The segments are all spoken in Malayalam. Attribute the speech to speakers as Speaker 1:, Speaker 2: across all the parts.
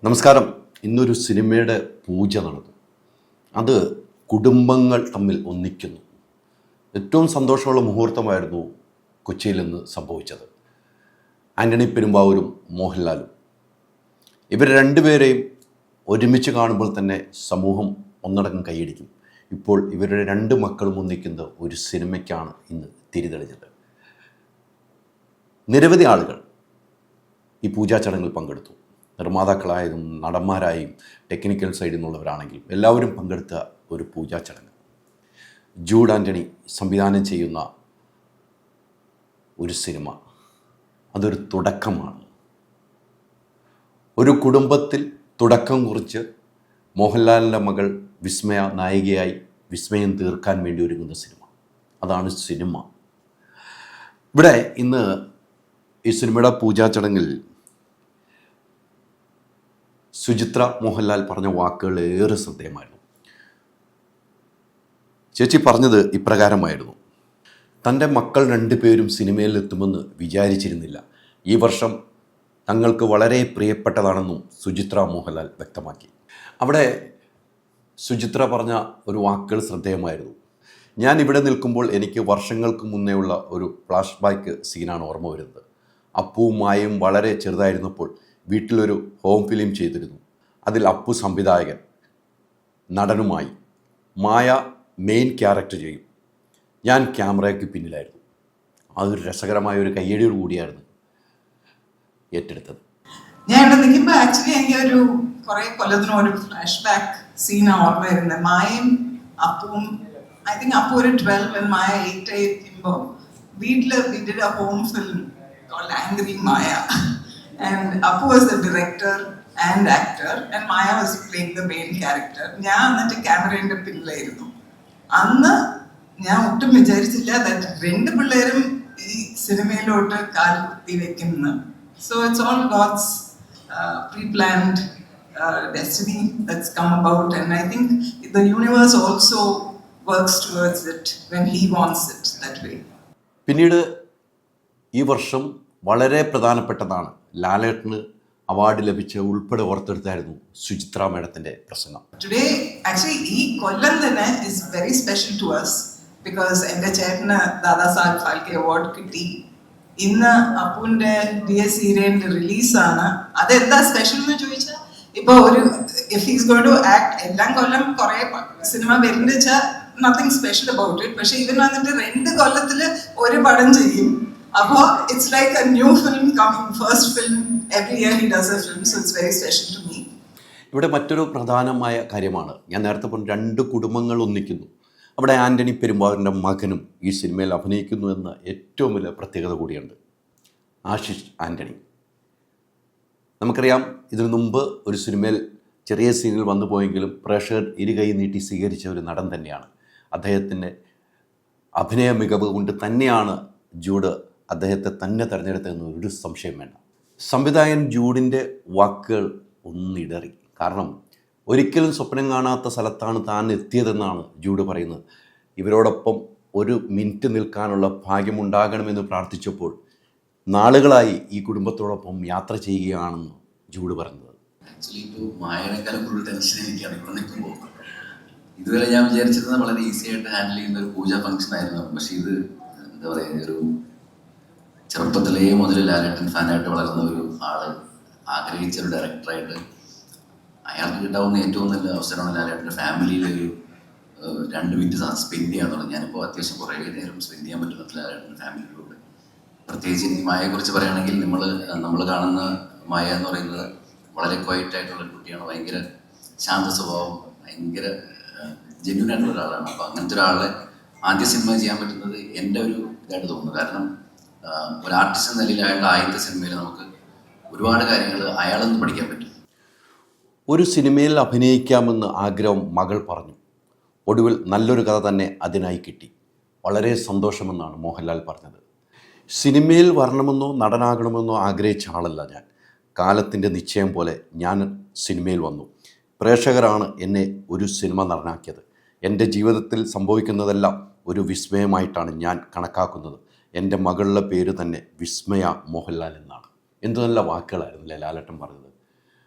Speaker 1: നമസ്കാരം. ഇന്നൊരു സിനിമയുടെ പൂജ നടന്നു. അത് കുടുംബങ്ങൾ തമ്മിൽ ഒന്നിക്കുന്നു. ഏറ്റവും സന്തോഷമുള്ള മുഹൂർത്തമായിരുന്നു കൊച്ചിയിൽ നിന്ന് സംഭവിച്ചത്. ആൻ്റണി പെരുമ്പാവൂരും മോഹൻലാലും ഇവർ രണ്ടുപേരെയും ഒരുമിച്ച് കാണുമ്പോൾ തന്നെ സമൂഹം ഒന്നടങ്കം കൈയടിക്കും. ഇപ്പോൾ ഇവരുടെ രണ്ട് മക്കളും ഒന്നിക്കുന്ന ഒരു സിനിമയ്ക്കാണ് ഇന്ന് തിരിതെളിഞ്ഞത്. നിരവധി ആളുകൾ ഈ പൂജാ ചടങ്ങിൽ പങ്കെടുത്തു. നിർമ്മാതാക്കളായതും നടന്മാരായും ടെക്നിക്കൽ സൈഡിൽ നിന്നുള്ളവരാണെങ്കിലും എല്ലാവരും പങ്കെടുത്ത ഒരു പൂജാ ചടങ്ങ്. ജൂഡ് ആൻ്റണി സംവിധാനം ചെയ്യുന്ന ഒരു സിനിമ, അതൊരു തുടക്കമാണ്. ഒരു കുടുംബത്തിൽ തുടക്കം കുറിച്ച് മോഹൻലാലിൻ്റെ മകൾ വിസ്മയ നായികയായി വിസ്മയം തീർക്കാൻ വേണ്ടി ഒരുങ്ങുന്ന സിനിമ, അതാണ് സിനിമ. ഇവിടെ ഇന്ന് ഈ സിനിമയുടെ പൂജാ ചടങ്ങിൽ സുചിത്ര മോഹൻലാൽ പറഞ്ഞ വാക്കുകൾ ഏറെ ശ്രദ്ധേയമായിരുന്നു. ചേച്ചി പറഞ്ഞത് ഇപ്രകാരമായിരുന്നു: തൻ്റെ മക്കൾ രണ്ടുപേരും സിനിമയിൽ എത്തുമെന്ന് വിചാരിച്ചിരുന്നില്ല. ഈ വർഷം തങ്ങൾക്ക് വളരെ പ്രിയപ്പെട്ടതാണെന്നും സുചിത്ര മോഹൻലാൽ വ്യക്തമാക്കി. അവിടെ സുചിത്ര പറഞ്ഞ ഒരു വാക്കുകൾ ശ്രദ്ധേയമായിരുന്നു. ഞാൻ ഇവിടെ നിൽക്കുമ്പോൾ എനിക്ക് വർഷങ്ങൾക്ക് മുന്നേ ഉള്ള ഒരു ഫ്ലാഷ് ബാക്ക് സീനാണ് ഓർമ്മ വരുന്നത്. അപ്പുവും മായയും വളരെ ചെറുതായിരുന്നപ്പോൾ വീട്ടിലൊരു ഹോം ഫിലിം ചെയ്തിരുന്നു. അതിൽ അപ്പു സംവിധായകൻ നടനുമായി, മായ മെയിൻ ക്യാരക്ടർ ചെയ്യും, ഞാൻ ക്യാമറയ്ക്ക് പിന്നിലായിരുന്നു. അതൊരു രസകരമായ ഒരു കയ്യടിയോട് കൂടിയായിരുന്നു ഏറ്റെടുത്തത്.
Speaker 2: ഞാൻ ഇവിടെ നിൽക്കുമ്പോൾ ആക്ച്വലി എനിക്ക് ഒരു കുറെ കൊല്ലത്തിനും ഒരു ഫ്ലാഷ് ബാക്ക് സീനാണ് ഓർമ്മ വരുന്നത്. മായയും അപ്പുവും, ഐ തിങ്ക് അപ്പു ഒരു 12 മായ 8 ആയിരിക്കുമ്പോൾ വീട്ടില് we did a home film called Angry Maya. And Appu was the director and actor and Maya was playing the main character. ഞാൻ എന്നിട്ട് ക്യാമറയുടെ പിന്നിലായിരുന്നു. അന്ന് ഞാൻ ഒട്ടും വിചാരിച്ചില്ല രണ്ട് പിള്ളേരും ഈ സിനിമയിലോട്ട് കാൽ കുത്തി വെക്കുന്നു. So it's all God's pre-planned destiny that's come about, and I think the universe also works towards it when he wants it that way.
Speaker 1: പിന്നീട് ഈ വർഷം വളരെ പ്രധാനപ്പെട്ടതാണ്. ലാലേട്ടന് അവാർഡ് ലഭിച്ച ഉൾപ്പെടെ ഓർത്തെടുത്തായിരുന്നു സുചിത്ര മേഡത്തിൻ്റെ പ്രസംഗം.
Speaker 2: Today, actually, ഈ കൊല്ലം തന്നെ is very special to us because എൻ്റെ ചേട്ടന് ദാദാ സാഹേബ് ഫാൽക്കെ അവാർഡ് കിട്ടി. ഇന്ന് അപ്പുവിൻ്റെ DS സീരിയലിൻ്റെ റിലീസാണ്. അതെന്താ സ്പെഷ്യൽ എന്ന് ചോദിച്ചാൽ, ഇപ്പോൾ ഒരു if he's going to act, എല്ലാം കൊല്ലം കുറേ സിനിമ വരുന്നത് വെച്ചാൽ nothing special about it. പക്ഷെ ഇവൻ വന്നിട്ട് 2 കൊല്ലത്തിൽ ഒരു പടം ചെയ്യും. അപ്പോൾ it's like a new film coming, first film. Every year he does a film, so it's very special to me.
Speaker 1: ഇവിടെ മറ്റൊരു പ്രധാനമായ കാര്യമാണ്, ഞാൻ നേരത്തെ പറഞ്ഞു, 2 കുടുംബങ്ങൾ ഒന്നിക്കുന്നു. അവിടെ ആൻ്റണി പെരുമ്പാവൂരിൻ്റെ മകനും ഈ സിനിമയിൽ അഭിനയിക്കുന്നു എന്ന ഏറ്റവും വലിയ പ്രത്യേകത കൂടിയുണ്ട്. ആശിഷ് ആൻ്റണി, നമുക്കറിയാം, ഇതിനു മുമ്പ് ഒരു സിനിമയിൽ ചെറിയ സീനിൽ വന്നു പോയെങ്കിലും പ്രേക്ഷകർ ഇരുകൈ നീട്ടി സ്വീകരിച്ച ഒരു നടൻ തന്നെയാണ്. അദ്ദേഹത്തിൻ്റെ അഭിനയ മികവ് കൊണ്ട് തന്നെയാണ് ജൂഡ് അദ്ദേഹത്തെ തന്നെ തിരഞ്ഞെടുത്തതെന്ന് ഒരു സംശയം വേണ്ട. സംവിധായകൻ ജൂഡിൻ്റെ വാക്കുകൾ ഒന്നിടറി. കാരണം ഒരിക്കലും സ്വപ്നം കാണാത്ത സ്ഥലത്താണ് താൻ എത്തിയതെന്നാണ് ജൂഡ് പറയുന്നത്. ഇവരോടൊപ്പം ഒരു മിനിറ്റ് നിൽക്കാനുള്ള ഭാഗ്യമുണ്ടാകണമെന്ന് പ്രാർത്ഥിച്ചപ്പോൾ നാളുകളായി ഈ കുടുംബത്തോടൊപ്പം യാത്ര ചെയ്യുകയാണെന്ന് ജൂഡ് പറഞ്ഞത്.
Speaker 3: ആക്ച്വലി ഇപ്പോൾ മായനേക്കാളും കൂടുതൽ ടെൻഷൻ എനിക്കാണ് ഇപ്പോൾ നിൽക്കുമ്പോൾ. ഇതുവരെ ഞാൻ വിചാരിച്ചിരുന്നത് വളരെ ഈസി ആയിട്ട് ഹാൻഡിൽ ചെയ്യുന്ന ഒരു പൂജ ഫംഗ്ഷൻ ആയിരുന്നു. പക്ഷേ ഇത് എന്താ പറയുക, ഒരു ചെറുപ്പത്തിലേ മുതൽ ലാലേട്ടൻ ഫാനായിട്ട് വളർന്ന ഒരു ആള്, ആഗ്രഹിച്ച ഒരു ഡയറക്ടറായിട്ട് അയാൾക്ക് കിട്ടാവുന്ന ഏറ്റവും നല്ല അവസരമാണ് ലാലേട്ടൻ്റെ ഫാമിലിയിൽ ഒരു 2 മിനിറ്റ് സ്പെൻഡ് ചെയ്യാന്നുള്ളത്. ഞാനിപ്പോൾ അത്യാവശ്യം കുറേ നേരം സ്പെൻഡ് ചെയ്യാൻ പറ്റുന്നത് ലാലേട്ടൻ്റെ ഫാമിലിയിലൂടെ. പ്രത്യേകിച്ച് ഈ മായയെക്കുറിച്ച് പറയുകയാണെങ്കിൽ നമ്മൾ കാണുന്ന മായ എന്ന് പറയുന്നത് വളരെ ക്വയറ്റ് ആയിട്ടുള്ള ഒരു കുട്ടിയാണ്. ഭയങ്കര ശാന്ത സ്വഭാവം, ഭയങ്കര ജെന്യൂൻ ആയിട്ടുള്ള ഒരാളാണ്. അപ്പോൾ അങ്ങനത്തെ ഒരാളെ ആദ്യ സിനിമ ചെയ്യാൻ പറ്റുന്നത് എൻ്റെ ഒരു ഇതായിട്ട് തോന്നുന്നു. കാരണം ഒരു ആർട്ടിസ്റ്റ് എന്ന നിലയിൽ അയാളുടെ ആദ്യത്തെ സിനിമയിൽ നമുക്ക് ഒരുപാട് കാര്യങ്ങൾ അയാളിൽ നിന്ന് പഠിക്കാൻ പറ്റും.
Speaker 1: ഒരു സിനിമയിൽ അഭിനയിക്കാമെന്ന് ആഗ്രഹം മകൾ പറഞ്ഞു. ഒടുവിൽ നല്ലൊരു കഥ തന്നെ അതിനായി കിട്ടി. വളരെ സന്തോഷമെന്നാണ് മോഹൻലാൽ പറഞ്ഞത്. സിനിമയിൽ വരണമെന്നോ നടനാകണമെന്നോ ആഗ്രഹിച്ച ആളല്ല ഞാൻ. കാലത്തിൻ്റെ നിശ്ചയം പോലെ ഞാൻ സിനിമയിൽ വന്നു. പ്രേക്ഷകരാണ് എന്നെ ഒരു സിനിമ നടനാക്കിയത്. എൻ്റെ ജീവിതത്തിൽ സംഭവിക്കുന്നതെല്ലാം ഒരു വിസ്മയമായിട്ടാണ് ഞാൻ കണക്കാക്കുന്നത്. എൻ്റെ മകളുടെ പേര് തന്നെ വിസ്മയ മോഹൻലാൽ എന്നാണ്. എന്തു നല്ല വാക്കുകളായിരുന്നില്ലേ ലാലേട്ടൻ പറഞ്ഞത്.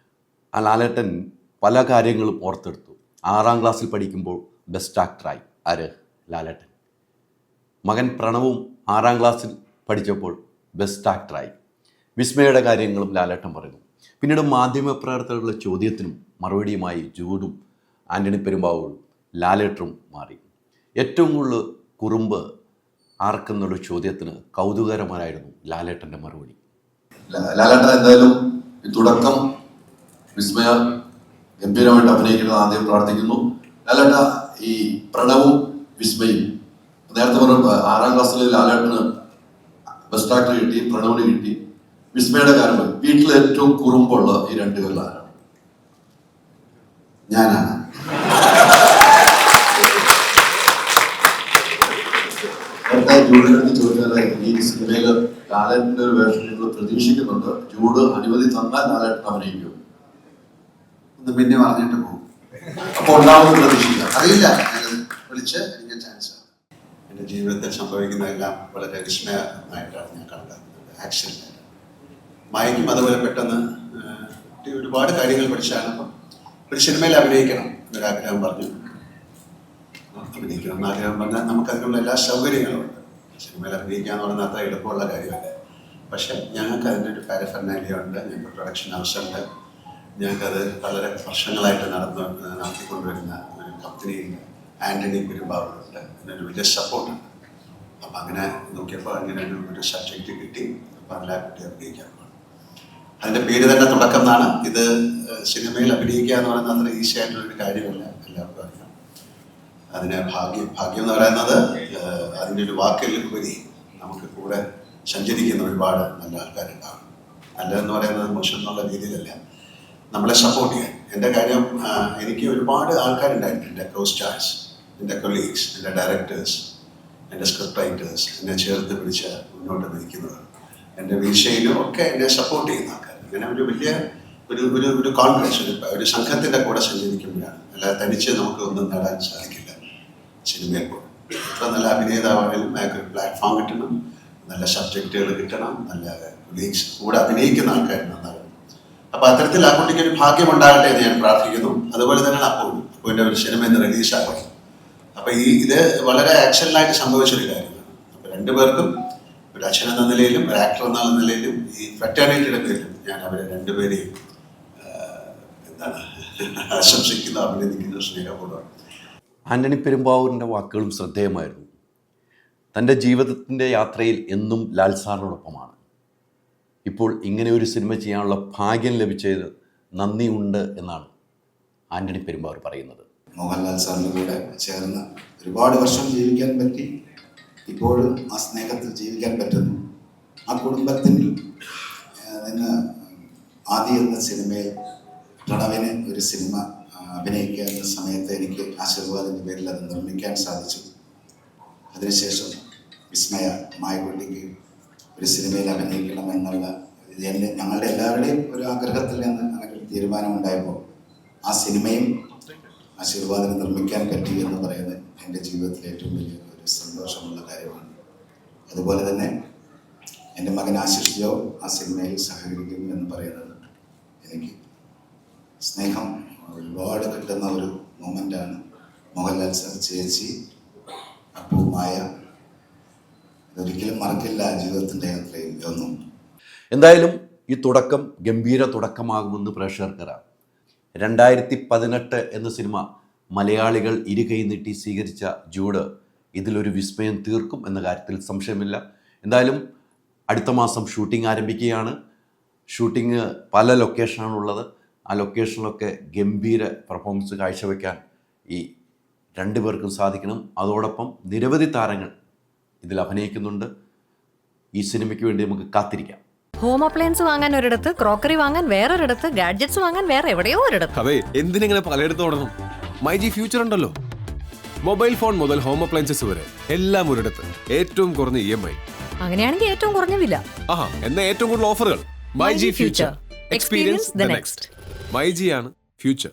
Speaker 1: ആ ലാലേട്ടൻ പല കാര്യങ്ങളും ഓർത്തെടുത്തു. 6ാം ക്ലാസ്സിൽ പഠിക്കുമ്പോൾ ബെസ്റ്റ് ആക്ടറായി. ആര്? ലാലേട്ടൻ. മകൻ പ്രണവും 6ാം ക്ലാസ്സിൽ പഠിച്ചപ്പോൾ ബെസ്റ്റ് ആക്ടറായി. വിസ്മയുടെ കാര്യങ്ങളും ലാലേട്ടൻ പറയുന്നു. പിന്നീട് മാധ്യമപ്രവർത്തകരുടെ ചോദ്യത്തിനും മറുപടിയുമായി ജൂഡും ആൻ്റണി പെരുമ്പാവൂരും ലാലേട്ടനും മാറി. ഏറ്റവും കൂടുതൽ കുറുമ്പ് ആർക്കെന്നുള്ള ചോദ്യത്തിന് കൗതുകരമായിരുന്നു ലാലേട്ടൻ്റെ മറുപടി.
Speaker 4: ലാലേട്ടൻ എന്തായാലും ഈ തുടക്കം വിസ്മയ ഗംഭീരമായിട്ട് അഭിനയിക്കുന്നത് ആദ്യം പ്രാർത്ഥിക്കുന്നു. ലാലേട്ട, ഈ പ്രണവും വിസ്മയും നേരത്തെ പറഞ്ഞ 6ാം ക്ലാസ്സിൽ ലാലേട്ടന് ബെസ്റ്റ് ആക്ടർ കിട്ടി, പ്രണവിന് കിട്ടി, വിസ്മയുടെ കാര്യം. വീട്ടിൽ ഏറ്റവും കുറുമ്പുള്ള ഈ 2 പേരിൽ ആരാണ്?
Speaker 5: ഞാനാണ്.
Speaker 4: ജൂഡിനടുത്ത് ചോദിച്ചാൽ ഈ സിനിമയിൽ ലാലേട്ടന്റെ ഒരു വേഷം നിങ്ങൾ പ്രതീക്ഷിക്കുന്നുണ്ട്. ജൂഡ് അനുമതി തന്നാൽ ലാലേട്ടൻ അഭിനയിക്കും.
Speaker 5: ഒന്ന് പിന്നെ പറഞ്ഞിട്ട് പോകും.
Speaker 4: അപ്പൊ ഉണ്ടാവുന്ന പ്രതീക്ഷിക്കാം.
Speaker 5: അറിയില്ല, വിളിച്ച് എനിക്ക് ചാൻസ്. എൻ്റെ ജീവിതത്തിൽ സംഭവിക്കുന്നതെല്ലാം വളരെ വിസ്മയമായിട്ടാണ് ഞാൻ കണ്ടത്. ആക്സിഡൻ്റ് മായക്കും അതുപോലെ പെട്ടെന്ന് ഒരുപാട് കാര്യങ്ങൾ പഠിച്ചാണ്. ഒരു സിനിമയിൽ അഭിനയിക്കണം എന്നൊരാഗ്രഹം പറഞ്ഞു. അഭിനയിക്കണം എന്നാഗ്രഹം പറഞ്ഞാൽ നമുക്കതിനുള്ള എല്ലാ സൗകര്യങ്ങളും ഉണ്ട്. സിനിമയിൽ അഭിനയിക്കുക എന്ന് പറയുന്നത് അത്ര എളുപ്പമുള്ള കാര്യമല്ല. പക്ഷേ ഞങ്ങൾക്ക് അതിൻ്റെ ഒരു പാരഫെർനാലിയ ഉണ്ട്, ഞങ്ങൾക്ക് പ്രൊഡക്ഷൻ ഹൗസുണ്ട്, ഞങ്ങൾക്കത് വളരെ വർഷങ്ങളായിട്ട് നടത്തിക്കൊണ്ടുവരുന്ന ഒരു കമ്പനിയിൽ ആൻ്റണി പെരുമ്പാവൂരുണ്ട്. അതിനൊരു വലിയ സപ്പോർട്ടുണ്ട്. അപ്പം അങ്ങനെ നോക്കിയപ്പോൾ അങ്ങനെ ഒരു സബ്ജക്റ്റ് കിട്ടി. അപ്പം അതിനെക്കുറിച്ച് അഭിനയിക്കാൻ പോകും. അതിൻ്റെ പേര് തന്നെ തുടക്കം എന്നാണ്. ഇത് സിനിമയിൽ അഭിനയിക്കുക എന്ന് പറയുന്നത് അത്ര ഈസി ആയിട്ടുള്ളൊരു കാര്യമല്ല, എല്ലാവർക്കും അറിയാം. അതിന് ഭാഗ്യം എന്ന് പറയുന്നത് അതിൻ്റെ ഒരു വാക്കിൽ ഉപരി നമുക്ക് കൂടെ സഞ്ചരിക്കുന്ന ഒരുപാട് നല്ല ആൾക്കാരുണ്ടാകും. നല്ലതെന്ന് പറയുന്നത് മോശം എന്നുള്ള രീതിയിലല്ല, നമ്മളെ സപ്പോർട്ട് ചെയ്യാൻ. എൻ്റെ കാര്യം, എനിക്ക് ഒരുപാട് ആൾക്കാരുണ്ടായിരുന്നു. എൻ്റെ കോ സ്റ്റാർസ്, എൻ്റെ കൊളീഗ്സ്, എൻ്റെ ഡയറക്ടേഴ്സ്, എൻ്റെ സ്ക്രിപ്റ്റ് റൈറ്റേഴ്സ്, എന്നെ ചേർത്ത് പിടിച്ച് മുന്നോട്ട് നയിക്കുന്നവർ, എൻ്റെ വീഴ്ചയിലും ഒക്കെ എന്നെ സപ്പോർട്ട് ചെയ്യുന്ന ആൾക്കാർ. അങ്ങനെ ഒരു വലിയ ഒരു കോൺഗ്രസ്, ഒരു സംഘത്തിൻ്റെ കൂടെ സഞ്ചരിക്കുമ്പോഴാണ്. അല്ലാതെ തനിച്ച് നമുക്ക് ഒന്നും നേടാൻ സാധിക്കില്ല. സിനിമയിൽ പോലും എത്ര നല്ല അഭിനേതാവാണെങ്കിലും അയാൾക്കൊരു പ്ലാറ്റ്ഫോം കിട്ടണം, നല്ല സബ്ജക്റ്റുകൾ കിട്ടണം, നല്ല കൊളീഗ്സ് കൂടെ അഭിനയിക്കുന്ന ആൾക്കാർ നന്നാകും. അപ്പോൾ അത്തരത്തിൽ ആ കുട്ടിക്ക് ഒരു ഭാഗ്യം ഉണ്ടാകട്ടെ എന്ന് ഞാൻ പ്രാർത്ഥിക്കുന്നു. അതുപോലെ തന്നെയാണ് അപ്പുവിൻ്റെ ഒരു സിനിമ ഇന്ന് റിലീസാകും. അപ്പോൾ ഇത് വളരെ ആക്ഷനിലായിട്ട് സംഭവിച്ചൊരു കാര്യമാണ്. അപ്പോൾ 2 പേർക്കും, ഒരു അച്ഛൻ എന്ന നിലയിലും ഒരു ആക്ടർ എന്ന നിലയിലും ഈ ഫ്രറ്റേണിറ്റിയുടെ പേരിലും ഞാൻ അവരെ 2 പേരെയും ആശംസിക്കുന്നു, അഭിനന്ദിക്കുന്നു സ്നേഹപൂർവ്വം.
Speaker 1: ആൻ്റണി പെരുമ്പാവൂരിൻ്റെ വാക്കുകളും ശ്രദ്ധേയമായിരുന്നു. തൻ്റെ ജീവിതത്തിൻ്റെ യാത്രയിൽ എന്നും ലാൽ സാറിനോടൊപ്പമാണ്. ഇപ്പോൾ ഇങ്ങനെ ഒരു സിനിമ ചെയ്യാനുള്ള ഭാഗ്യം ലഭിച്ചത് നന്ദിയുണ്ട് എന്നാണ് ആൻ്റണി പെരുമ്പാവൂർ പറയുന്നത്.
Speaker 5: മോഹൻലാൽ സാറിൻ്റെ കൂടെ ചേർന്ന് ഒരുപാട് വർഷം ജീവിക്കാൻ പറ്റി. ഇപ്പോഴും ആ സ്നേഹത്തിൽ ജീവിക്കാൻ പറ്റുന്നു. ആ കുടുംബത്തിൽ നിന്ന് ആദി എന്ന സിനിമയിൽ പ്രണവിന് ഒരു സിനിമ അഭിനയിക്കുക എന്ന സമയത്ത് എനിക്ക് ആശീർവാദിൻ്റെ പേരിൽ അത് നിർമ്മിക്കാൻ സാധിച്ചു. അതിനുശേഷം വിസ്മയ മായക്കുട്ടിക്ക് ഒരു സിനിമയിൽ അഭിനയിക്കണമെന്നുള്ള ഞങ്ങളുടെ എല്ലാവരുടെയും ഒരു ആഗ്രഹത്തിൽ നിന്ന് അങ്ങനെ ഒരു തീരുമാനമുണ്ടായപ്പോൾ ആ സിനിമയും ആശീർവാദിനെ നിർമ്മിക്കാൻ പറ്റി എന്ന് പറയുന്നത് എൻ്റെ ജീവിതത്തിലെ ഏറ്റവും വലിയ ഒരു സന്തോഷമുള്ള കാര്യമാണ്. അതുപോലെ തന്നെ എൻ്റെ മകൻ ആശിഷ് ജോ ആ സിനിമയിൽ സഹകരിക്കും എന്ന് പറയുന്നത് എനിക്ക് സ്നേഹം ഒരുപാട് കിട്ടുന്ന ഒരു മൊമെൻ്റാണ്. മോഹൻലാൽ സാർ, ചേച്ചി, അപ്പുമായ, ഇതൊരിക്കലും മറക്കില്ല ജീവിതത്തിൻ്റെ യാത്രയിൽ ഒന്നും.
Speaker 1: എന്തായാലും ഈ തുടക്കം ഗംഭീര തുടക്കമാകുമെന്ന് പ്രേക്ഷകർക്കറിയാം. 2018 എന്ന സിനിമ മലയാളികൾ ഇരുകൈ നീട്ടി സ്വീകരിച്ച ജൂഡ് ഇതിലൊരു വിസ്മയം തീർക്കും എന്ന കാര്യത്തിൽ സംശയമില്ല. എന്തായാലും അടുത്ത മാസം ഷൂട്ടിംഗ് ആരംഭിക്കുകയാണ്. ഷൂട്ടിംഗ് പല ലൊക്കേഷനാണുള്ളത്. ആ ലൊക്കേഷനിലൊക്കെ ഗംഭീര പെർഫോമൻസ് കാഴ്ചവെക്കാൻ ഈ 2 പേർക്കും സാധിക്കണം. അതോടൊപ്പം നിരവധി താരങ്ങൾ ഇതിൽ അഭിനയിക്കുന്നുണ്ട്. ഈ സിനിമയ്ക്ക് വേണ്ടി നമുക്ക് കാത്തിരിക്കാം.
Speaker 6: ഹോം അപ്ലയൻസ് വാങ്ങാൻ ഒരിടത്ത്, ക്രോക്കറി വാങ്ങാൻ വേറൊരിടത്ത്, ഗാഡ്ജറ്റ്സ് വാങ്ങാൻ വേറെ എവിടെയോ ഒരിടത്ത്.
Speaker 7: അതെ, എന്തിനെങ്ങനെ പലയിടത്തും ഓടണം? മൈജി ഫ്യൂച്ചർ ഉണ്ടല്ലോ. മൊബൈൽ ഫോൺ മുതൽ ഹോം അപ്ലയൻസസ് വരെ എല്ലാം ഒരിടത്ത്. ഏറ്റവും കുറഞ്ഞ EMI.
Speaker 6: അങ്ങനെയാണെങ്കിൽ ഏറ്റവും കുറഞ്ഞ വില.
Speaker 7: ആഹാ, എന്നാ ഏറ്റവും കൂടുതൽ ഓഫറുകൾ. MyG future. Experience the next. MyG ആണ് ഫ്യൂച്ചർ.